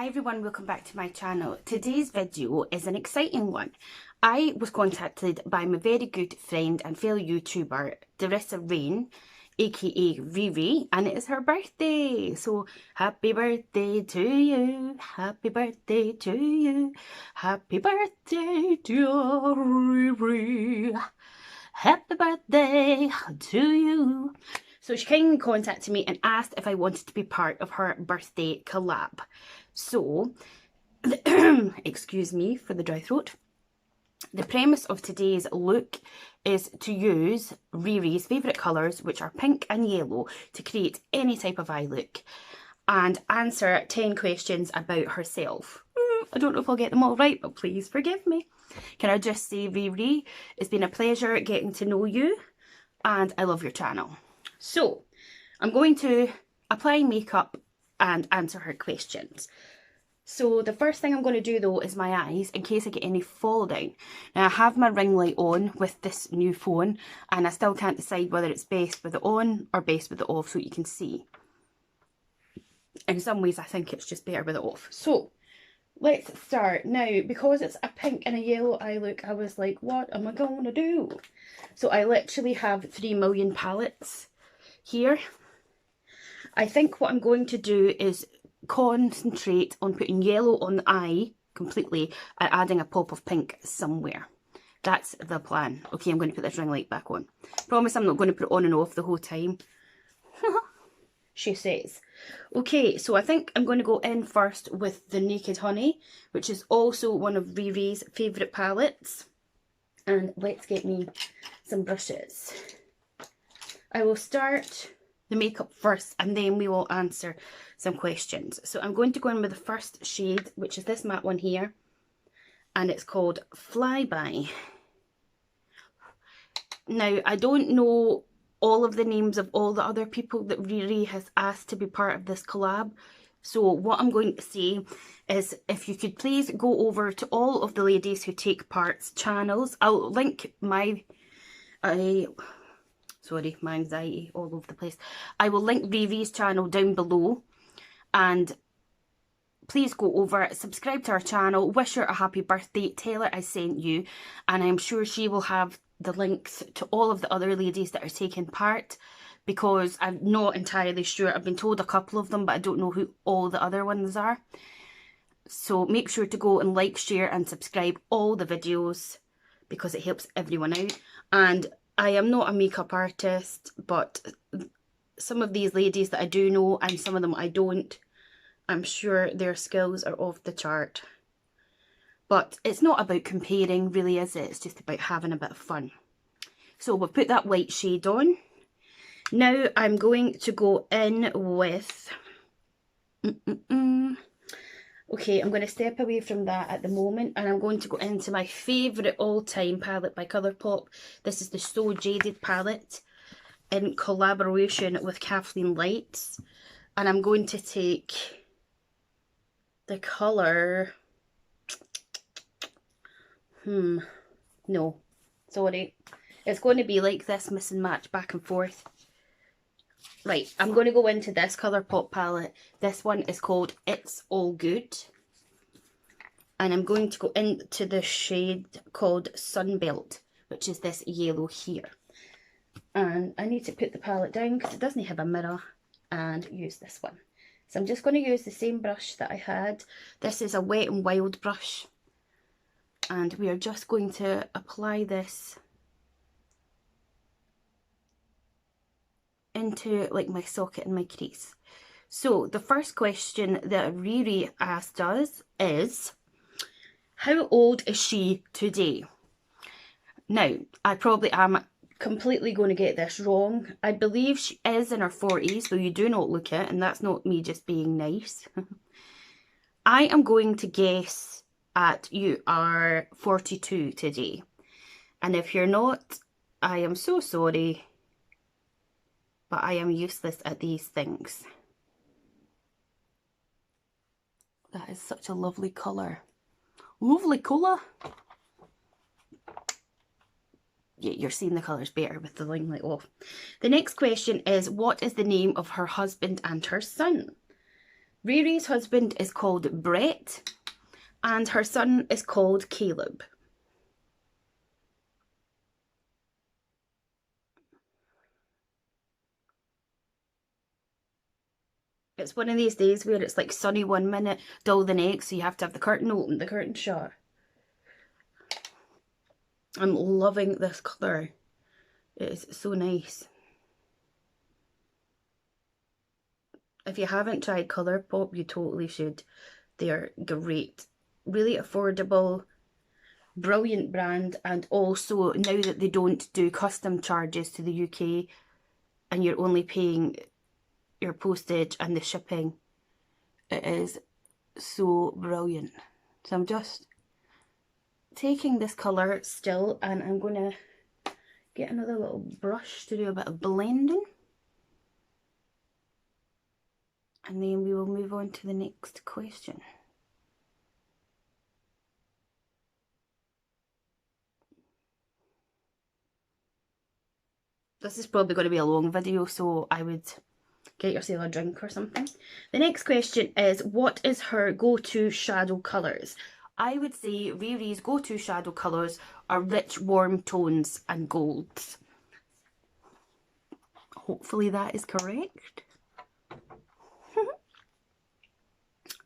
Hi everyone, welcome back to my channel. Today's video is an exciting one. I was contacted by my very good friend and fellow YouTuber, DERISSA RAYNNE, aka Riri, and it is her birthday. So happy birthday to you, happy birthday to you, happy birthday to Riri, happy birthday to you. So she kindly contacted me and asked if I wanted to be part of her birthday collab. So, excuse me for the dry throat. The premise of today's look is to use Riri's favourite colours, which are pink and yellow, to create any type of eye look and answer 10 questions about herself. I don't know if I'll get them all right, but please forgive me. Can I just say, Riri, it's been a pleasure getting to know you and I love your channel. So, I'm going to apply makeup and answer her questions. So the first thing I'm going to do though is my eyes, in case I get any fall down. Now I have my ring light on with this new phone and I still can't decide whether it's best with it on or best with it off so you can see. In some ways I think it's just better with it off. So let's start. Now because it's a pink and a yellow eye look, I was like, what am I going to do? So I literally have 3 million palettes here. I think what I'm going to do is concentrate on putting yellow on the eye completely and adding a pop of pink somewhere. That's the plan. Okay, I'm going to put this ring light back on. Promise I'm not going to put it on and off the whole time. She says. Okay, so I think I'm going to go in first with the Naked Honey, which is also one of Riri's favourite palettes. And let's get me some brushes. I will start the makeup first and then we will answer some questions. So I'm going to go in with the first shade, which is this matte one here, and it's called Flyby. Now I don't know all of the names of all the other people that Riri has asked to be part of this collab, so what I'm going to say is if you could please go over to all of the ladies who take part's channels. I'll link my sorry, my anxiety all over the place. I will link Riri's channel down below and please go over, subscribe to her channel, wish her a happy birthday, tell her I sent you, and I'm sure she will have the links to all of the other ladies that are taking part because I'm not entirely sure. I've been told a couple of them but I don't know who all the other ones are. So make sure to go and like, share and subscribe all the videos because it helps everyone out. And I am not a makeup artist, but some of these ladies that I do know and some of them I don't, I'm sure their skills are off the chart. But it's not about comparing really, is it? It's just about having a bit of fun. So we'll put that white shade on. Now I'm going to go in with... Okay, I'm going to step away from that at the moment and I'm going to go into my favourite all-time palette by ColourPop. This is the So Jaded palette in collaboration with Kathleen Lights. And I'm going to take the colour... no, sorry. It's going to be like this, mix and match back and forth. Right, I'm going to go into this ColourPop palette. This one is called It's All Good. And I'm going to go into the shade called Sunbelt, which is this yellow here. And I need to put the palette down because it doesn't have a mirror, and use this one. So I'm just going to use the same brush that I had. This is a Wet n Wild brush. And we are just going to apply this into like my socket and my crease. So the first question that Riri asked us is, how old is she today? Now, I probably am completely going to get this wrong. I believe she is in her 40s, though you do not look it, and that's not me just being nice. I am going to guess at you are 42 today. And if you're not, I am so sorry, but I am useless at these things. That is such a lovely colour. Lovely colour. Yeah, you're seeing the colours better with the ring light off. The next question is, what is the name of her husband and her son? Riri's husband is called Brett and her son is called Caleb. It's one of these days where it's like sunny 1 minute, dull the next, so you have to have the curtain open, the curtain shut. I'm loving this colour. It is so nice. If you haven't tried ColourPop, you totally should. They're great. Really affordable, brilliant brand, and also now that they don't do custom charges to the UK and you're only paying your postage and the shipping, it is so brilliant. So I'm just taking this colour still and I'm going to get another little brush to do a bit of blending. And then we will move on to the next question. This is probably going to be a long video, so I would get yourself a drink or something. The next question is, what is her go-to shadow colours? I would say Riri's go-to shadow colours are rich, warm tones and golds. Hopefully that is correct.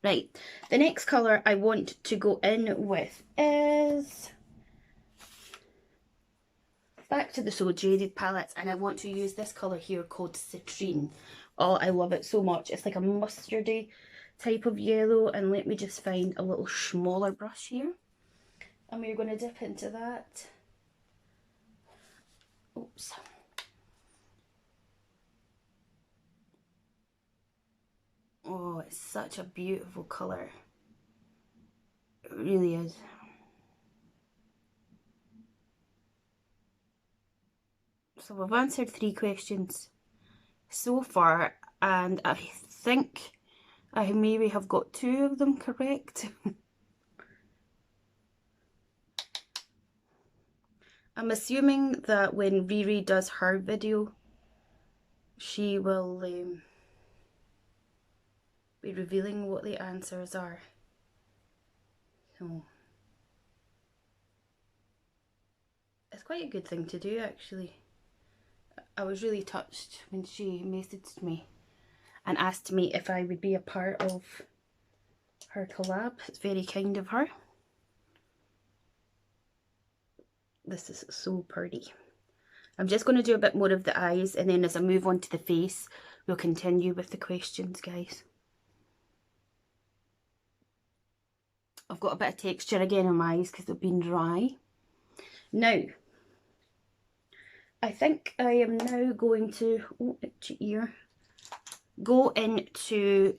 Right, the next colour I want to go in with is back to the So Jaded palettes, and I want to use this colour here called Citrine. Oh, I love it so much. It's like a mustardy type of yellow, and let me just find a little smaller brush here. And we're going to dip into that. Oops. Oh, it's such a beautiful colour. It really is. So we've answered 3 questions so far, and I think I maybe have got 2 of them correct. I'm assuming that when Riri does her video, she will be revealing what the answers are. So it's quite a good thing to do, actually. I was really touched when she messaged me and asked me if I would be a part of her collab. It's very kind of her. This is so pretty. I'm just going to do a bit more of the eyes, and then as I move on to the face, we'll continue with the questions, guys. I've got a bit of texture again on my eyes because they've been dry. Now, I think I am now going to, oh, itchy ear, go into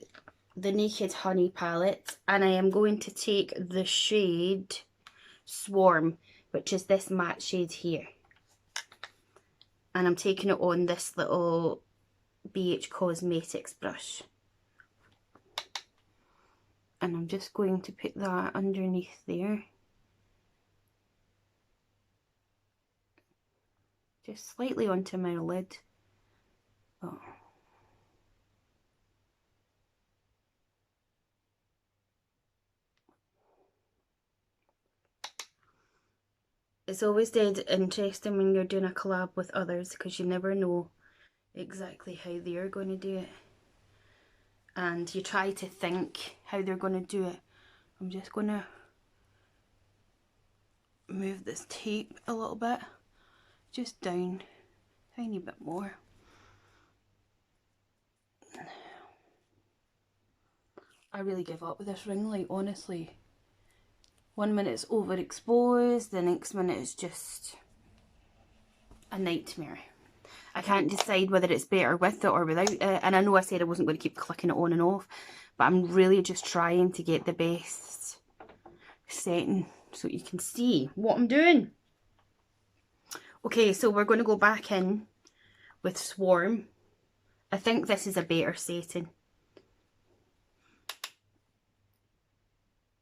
the Naked Honey palette, and I am going to take the shade Swarm, which is this matte shade here. And I'm taking it on this little BH Cosmetics brush. And I'm just going to put that underneath there. Just slightly onto my lid. Oh. It's always dead interesting when you're doing a collab with others, because you never know exactly how they're going to do it. And you try to think how they're going to do it. I'm just going to move this tape a little bit, just down a tiny bit more. I really give up with this ring light, honestly. 1 minute it's overexposed, the next minute it's just a nightmare. I can't decide whether it's better with it or without it, and I know I said I wasn't going to keep clicking it on and off, but I'm really just trying to get the best setting so you can see what I'm doing. Okay, so we're going to go back in with Swarm. I think this is a better setting.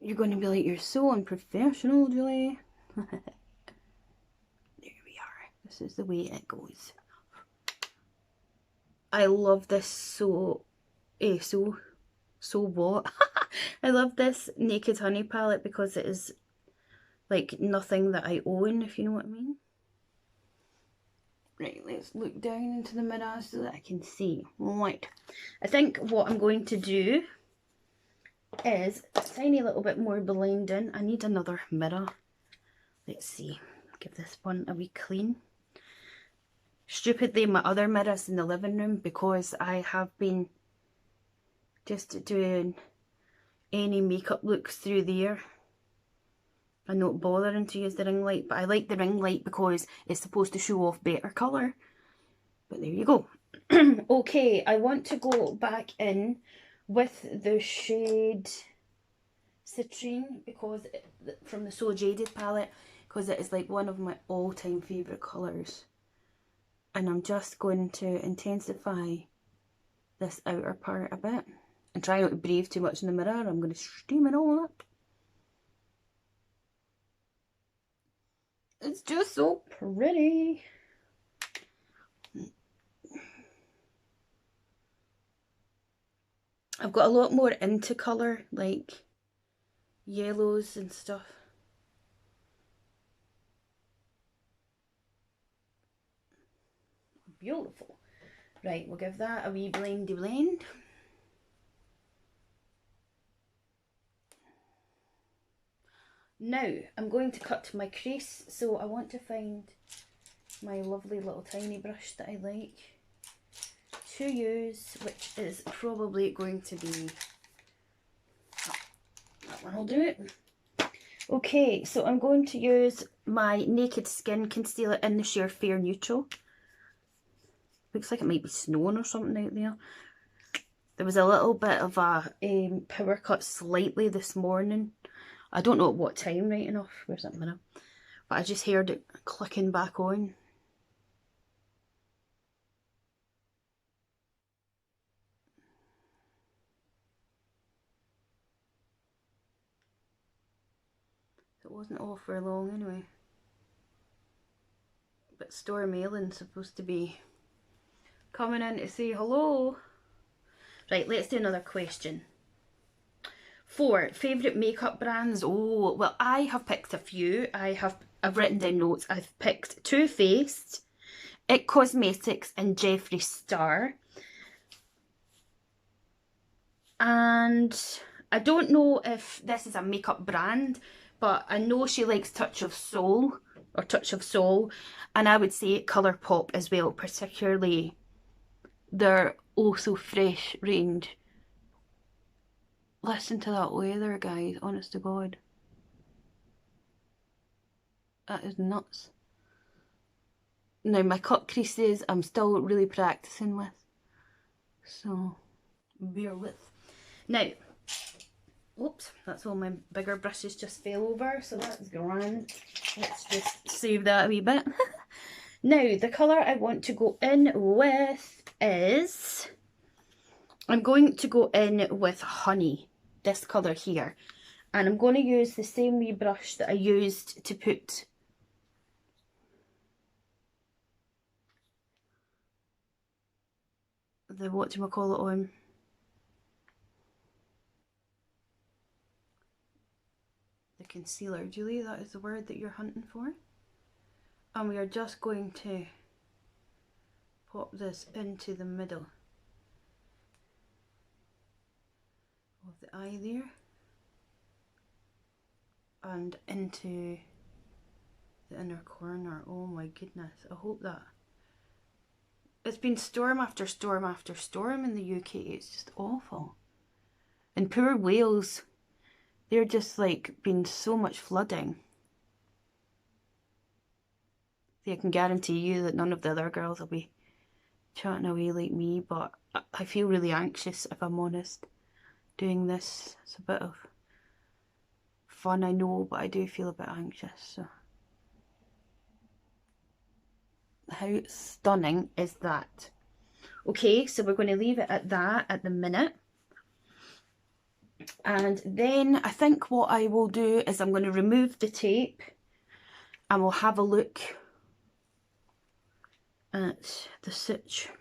You're going to be like, you're so unprofessional, Julie. There we are. This is the way it goes. I love this so So what? I love this Naked Honey palette because it is like nothing that I own, if you know what I mean. Right, let's look down into the mirror so that I can see. Right, I think what I'm going to do is a tiny little bit more blending. I need another mirror. Let's see, give this one a wee clean. Stupidly, my other mirror's in the living room because I have been just doing any makeup looks through there. I'm not bothering to use the ring light, but I like the ring light because it's supposed to show off better colour. But there you go. Okay, I want to go back in with the shade Citrine because from the So Jaded palette, because it is like one of my all-time favourite colours. And I'm just going to intensify this outer part a bit and try not to breathe too much in the mirror. I'm going to steam it all up. It's just so pretty. I've got a lot more into colour, like yellows and stuff. Beautiful. Right, we'll give that a wee blendy blend. Now, I'm going to cut my crease, so I want to find my lovely little tiny brush that I like to use, which is probably going to be, that one will do it. Okay, so I'm going to use my Naked Skin Concealer in the shade Fair Neutral. Looks like it might be snowing or something out there. There was a little bit of a power cut slightly this morning. I don't know at what time right enough. Where's that mirror? But I just heard it clicking back on. It wasn't off for long anyway. But Stormailin's supposed to be coming in to say hello. Right, let's do another question. 4 favourite makeup brands. Oh, well, I have picked a few. I've written down notes. I've picked Too Faced, IT Cosmetics and Jeffree Star. And I don't know if this is a makeup brand, but I know she likes Touch of Soul, or Touch of Soul, and I would say ColourPop as well, particularly their Oh So Fresh range. Listen to that weather, guys, honest to God. That is nuts. Now, my cut creases, I'm still really practicing with, so bear with. Now, whoops, that's all my bigger brushes just fell over, so that's grand. Let's just save that a wee bit. Now, the colour I want to go in with is, I'm going to go in with Honey, this colour here. And I'm going to use the same wee brush that I used to put the whatchamacallit on. The concealer. Julie, that is the word that you're hunting for. And we are just going to pop this into the middle of the eye there. And into the inner corner. Oh my goodness. I hope that... It's been storm after storm after storm in the UK. It's just awful. And poor Wales, they're just like been so much flooding. See, I can guarantee you that none of the other girls will be chatting away like me, but I feel really anxious, if I'm honest, doing this. It's a bit of fun, I know, but I do feel a bit anxious. So, how stunning is that? Okay, so we're going to leave it at that at the minute. And then I think what I will do is I'm going to remove the tape and we'll have a look at the situation.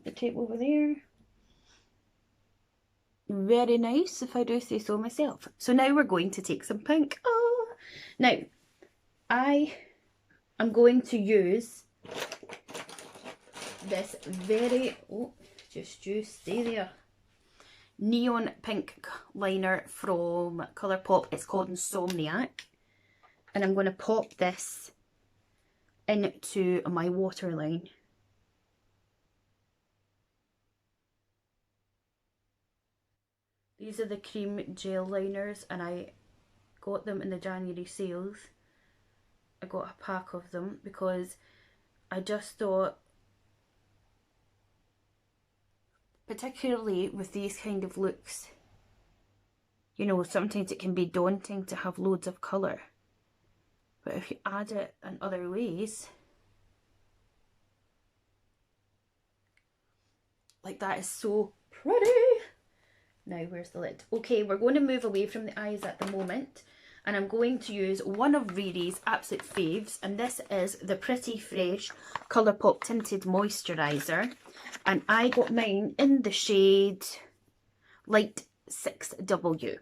the tape over there. Very nice, if I do say so myself. So now we're going to take some pink. Oh, now I am going to use this very, oh, just you stay there, neon pink liner from ColourPop. It's called Insomniac, and I'm going to pop this into my waterline. These are the cream gel liners, and I got them in the January sales. I got a pack of them because I just thought, particularly with these kind of looks, you know, sometimes it can be daunting to have loads of colour. But if you add it in other ways, like that is so pretty. Now, where's the lid? Okay, we're going to move away from the eyes at the moment, and I'm going to use one of Riri's absolute faves, and this is the Pretty Fresh ColourPop Tinted Moisturiser, and I got mine in the shade Light 6W.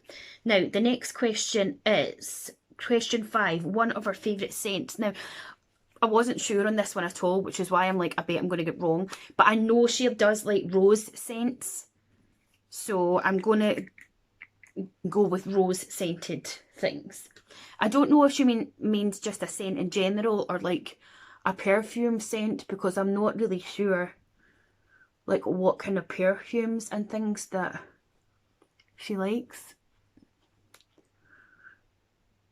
Now, the next question is question 5, one of our favourite scents. Now, I wasn't sure on this one at all, which is why I'm like, I bet I'm going to get wrong, but I know she does like rose scents. So I'm going to go with rose scented things. I don't know if she means just a scent in general or like a perfume scent, because I'm not really sure like what kind of perfumes and things that she likes.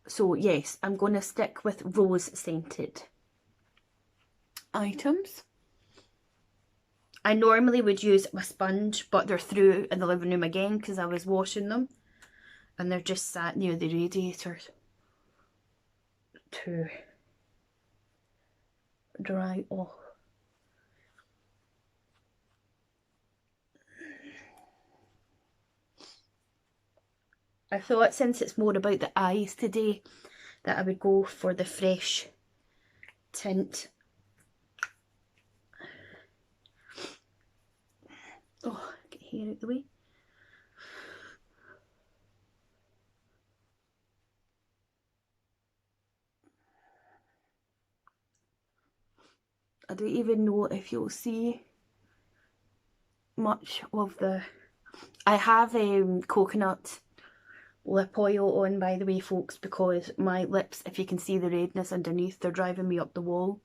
So yes, I'm going to stick with rose scented items. I normally would use a sponge, but they're through in the living room again because I was washing them, and they're just sat near the radiator to dry off. I thought, since it's more about the eyes today, that I would go for the fresh tint. Oh, get hair out the way. I don't even know if you'll see much of the... I have coconut lip oil on, by the way, folks, because my lips, if you can see the redness underneath, they're driving me up the wall.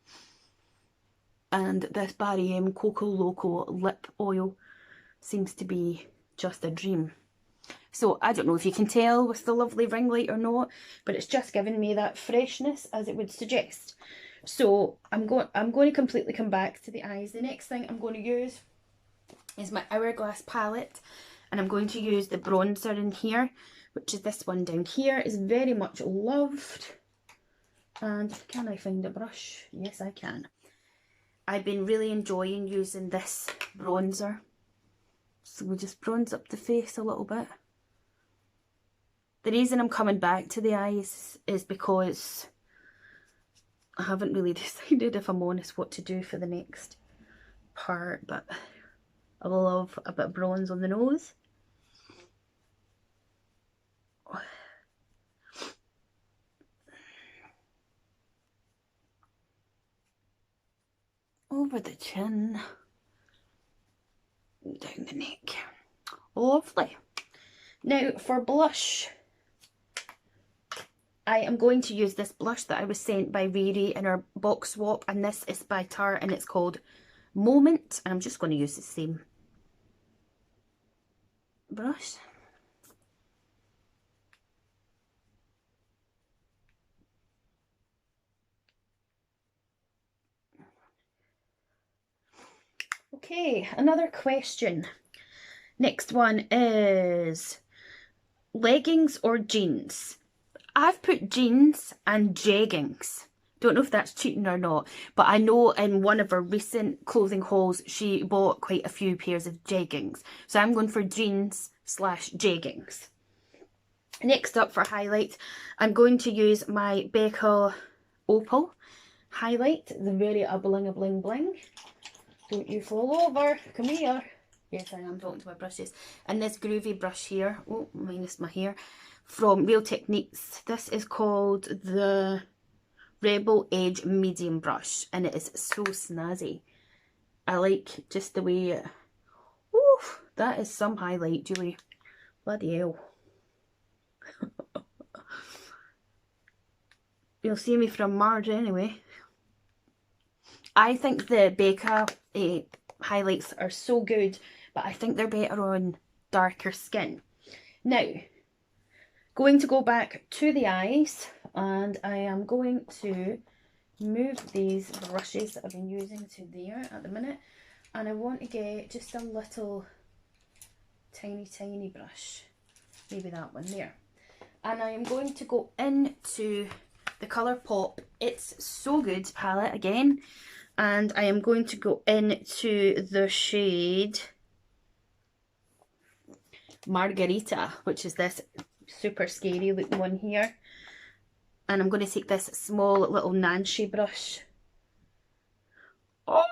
And this Barry M Coco Loco lip oil seems to be just a dream. So I don't know if you can tell with the lovely ring light or not, but it's just giving me that freshness as it would suggest. So I'm going to completely come back to the eyes. The next thing I'm going to use is my Hourglass palette, and I'm going to use the bronzer in here, which is this one down here. It's very much loved. And can I find a brush? Yes, I can. I've been really enjoying using this bronzer. So we'll just bronze up the face a little bit. The reason I'm coming back to the eyes is because I haven't really decided, if I'm honest, what to do for the next part, but I will love a bit of bronze on the nose. Over the chin, down the neck. Lovely. Now for blush, I am going to use this blush that I was sent by Riri in our box swap, and this is by Tarte and it's called Moment, and I'm just going to use the same brush. Okay, another question. Next one is leggings or jeans. I've put jeans and jeggings. Don't know if that's cheating or not, but I know in one of her recent clothing hauls she bought quite a few pairs of jeggings. So I'm going for jeans / jeggings. Next up for highlight, I'm going to use my Becca Opal highlight, the very a bling a bling bling. Don't you fall over. Come here. Yes, I am talking to my brushes. And this groovy brush here, oh, minus my hair, from Real Techniques. This is called the Rebel Edge Medium Brush, and it is so snazzy. I like just the way it... Oof, that is some highlight, Julie. Bloody hell. You'll see me from Marge anyway. I think the Becca highlights are so good, but I think they're better on darker skin. Now, going to go back to the eyes, and I am going to move these brushes that I've been using to there at the minute, and I want to get just a little tiny brush, maybe that one there, and I am going to go into the ColourPop It's So Good palette again, and I am going to go into the shade Margarita, which is this super scary looking one here. And I'm going to take this small little Nancy brush. Oh!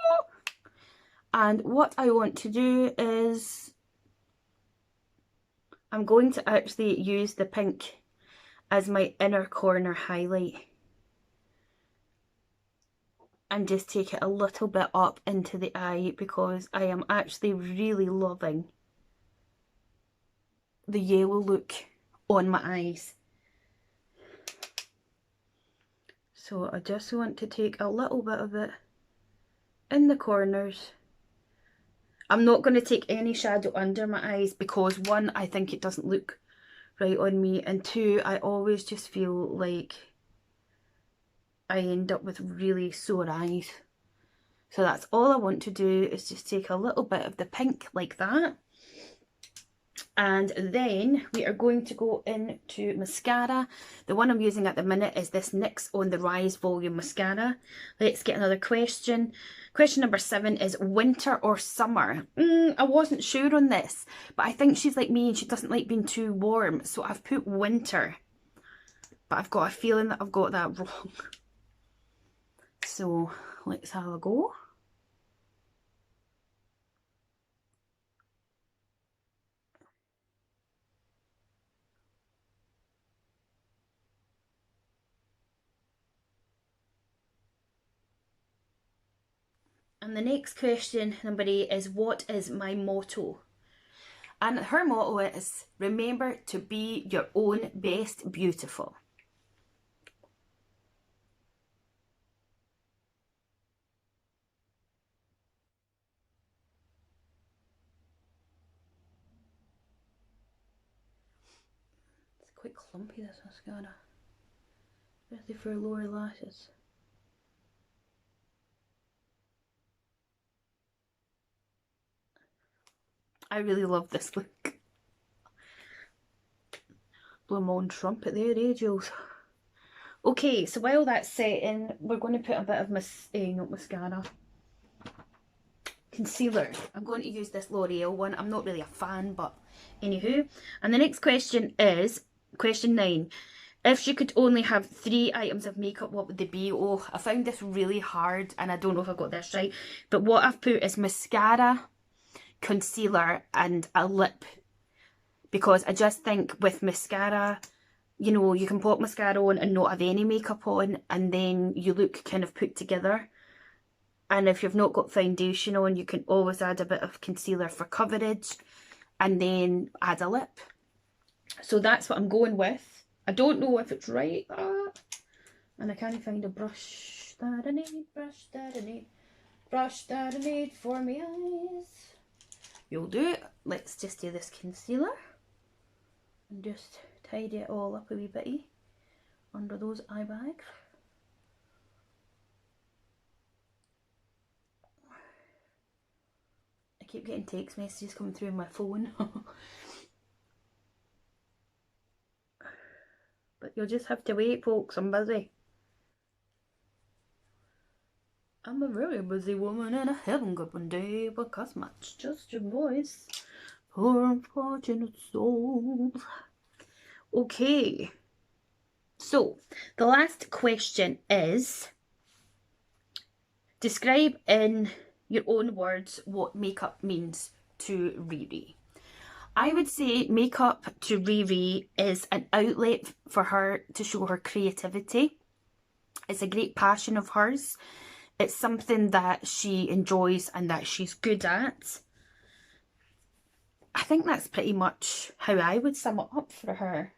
And what I want to do is I'm going to actually use the pink as my inner corner highlight. And just take it a little bit up into the eye, because I am actually really loving the yellow look on my eyes. So I just want to take a little bit of it in the corners. I'm not going to take any shadow under my eyes because one, I think it doesn't look right on me, and two, I always just feel like I end up with really sore eyes. So that's all I want to do, is just take a little bit of the pink like that. And then we are going to go into mascara. The one I'm using at the minute is this NYX On The Rise Volume Mascara. Let's get another question. Question number 7 is winter or summer? I wasn't sure on this, but I think she's like me and she doesn't like being too warm. So I've put winter, but I've got a feeling that I've got that wrong. So let's have a go. And the next question, number 8, is what is my motto? And her motto is, remember to be your own best beautiful. It's quite clumpy, this mascara, especially for lower lashes. I really love this look. Blow my own trumpet there, eh, Jules? Okay, so while that's setting, we're going to put a bit of not mascara, concealer. I'm going to use this L'Oreal one. I'm not really a fan, but anywho. And the next question is, question 9. If you could only have 3 items of makeup, what would they be? Oh, I found this really hard and I don't know if I got this right. But what I've put is mascara, concealer and a lip, because I just think with mascara, you know, you can pop mascara on and not have any makeup on, and then you look kind of put together. And if you've not got foundation on, you can always add a bit of concealer for coverage and then add a lip. So that's what I'm going with. I don't know if it's right, and I can't find a brush that I need, brush that I need, brush that I need for my eyes. You'll do it. Let's just do this concealer and just tidy it all up a wee bitty under those eye bags. I keep getting text messages coming through on my phone. But you'll just have to wait, folks. I'm busy. I'm a very busy woman and I haven't got one day because much just your voice. Poor unfortunate souls. Okay. So, the last question is, describe in your own words what makeup means to Riri. I would say makeup to Riri is an outlet for her to show her creativity. It's a great passion of hers. It's something that she enjoys and that she's good at. I think that's pretty much how I would sum it up for her.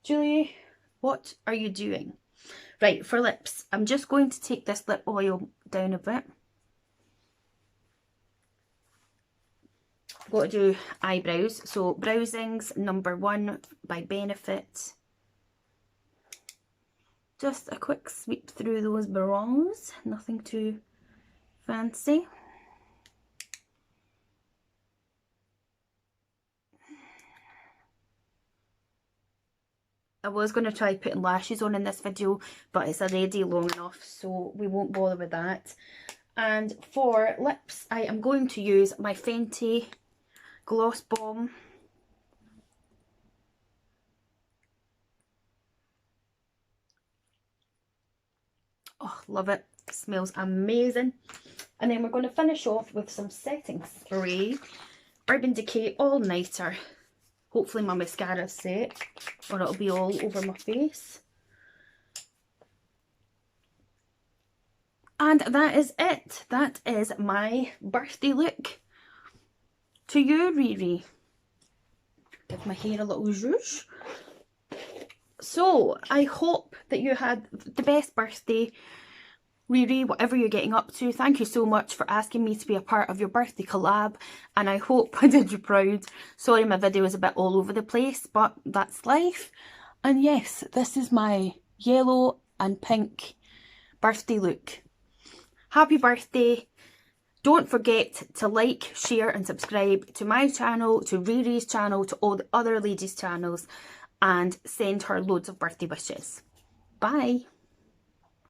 Julie, what are you doing? Right, for lips, I'm just going to take this lip oil down a bit. Got to do eyebrows. So Browsings number 1 by Benefit. Just a quick sweep through those brows, nothing too fancy. I was going to try putting lashes on in this video, but it's already long enough, so we won't bother with that. And for lips, I am going to use my Fenty Gloss Bomb. Oh, love it. It smells amazing. And then we're going to finish off with some setting spray. Urban Decay All Nighter. Hopefully my mascara's set, or it'll be all over my face. And that is it. That is my birthday look. To you, Riri. Give my hair a little zhuzh. So, I hope that you had the best birthday, Riri, whatever you're getting up to. Thank you so much for asking me to be a part of your birthday collab, and I hope I did you proud. Sorry my video is a bit all over the place, but that's life. And yes, this is my yellow and pink birthday look. Happy birthday. Don't forget to like, share and subscribe to my channel, to Riri's channel, to all the other ladies' channels, and send her loads of birthday wishes. Bye.